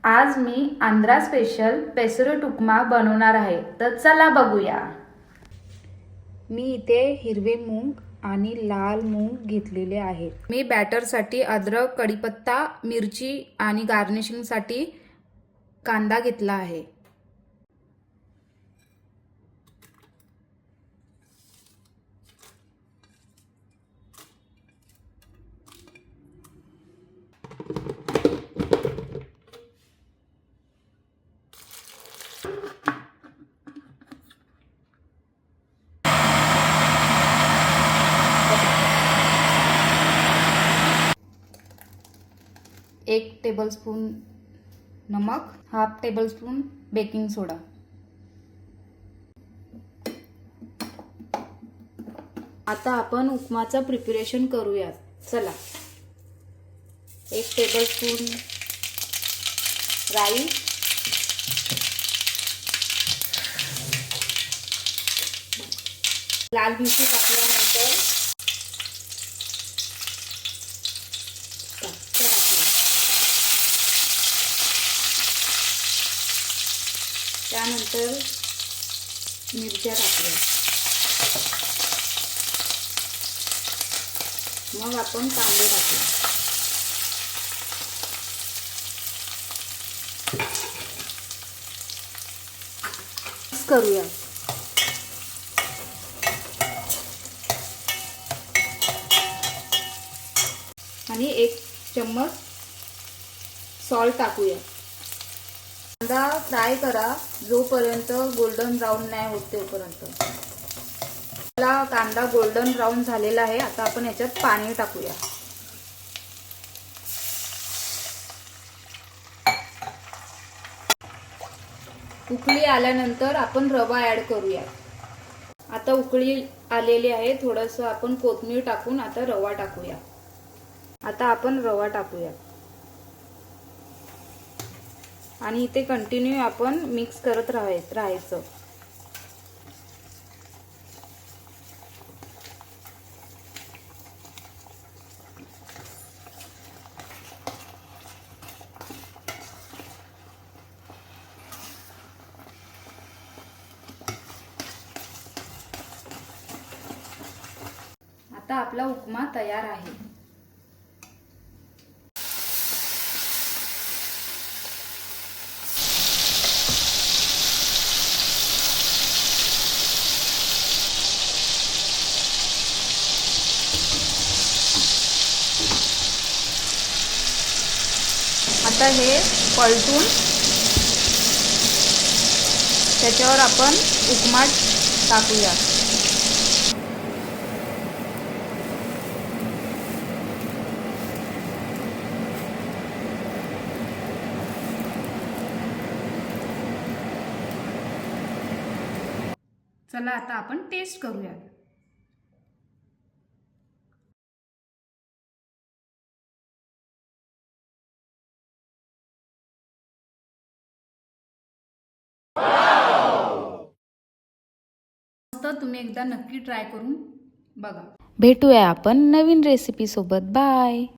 आज मी आंध्रा स्पेशल पेसरट उपमा बनवणार आहे, तर चला बघूया। मी इथे हिरवे मूग आणि लाल मूग घेतलेले आहेत। मी बॅटरसाठी अद्रक, कढीपत्ता, मिरची आणि गार्निशिंगसाठी कांदा घेतला आहे। एक टेबलस्पून नमक, हाफ टेबलस्पून बेकिंग सोडा। आता आपण उपमाचं प्रिपरेशन करूया, चला। एक टेबलस्पून राई, लाल मिरची टाकल्यानंतर त्यानंतर मिरच्या टाकल्या, मग आपण कांदे टाकले। मिक्स करूया। आणि एक चम्मच सॉल्ट टाकूया। कांदा फ्राय करा जोपर्यंत गोल्डन ब्राउन नाही होत तोपर्यंत। आपला कांदा गोल्डन ब्राउन झालेला आहे। आता आपण याच्यात पाणी टाकूया। उकळी आल्यानंतर आपण रवा ऍड करूया। आता उकळी आलेली आहे, थोडंसं आपण कोथिंबीर टाकून आता रवा टाकूया। आता आपण रवा टाकूया आणि इथे कंटिन्यू आपण मिक्स करत राहायचं। आता आपला उपमा तयार आहे। आता हे पलटून त्याच्यावर आपण उपमा टाकूया। चला आता आपण टेस्ट करूया। मस्त, तुम्ही एकदा नक्की ट्राय करून बघा। भेटूया आपण नवीन रेसिपी सोबत। बाय।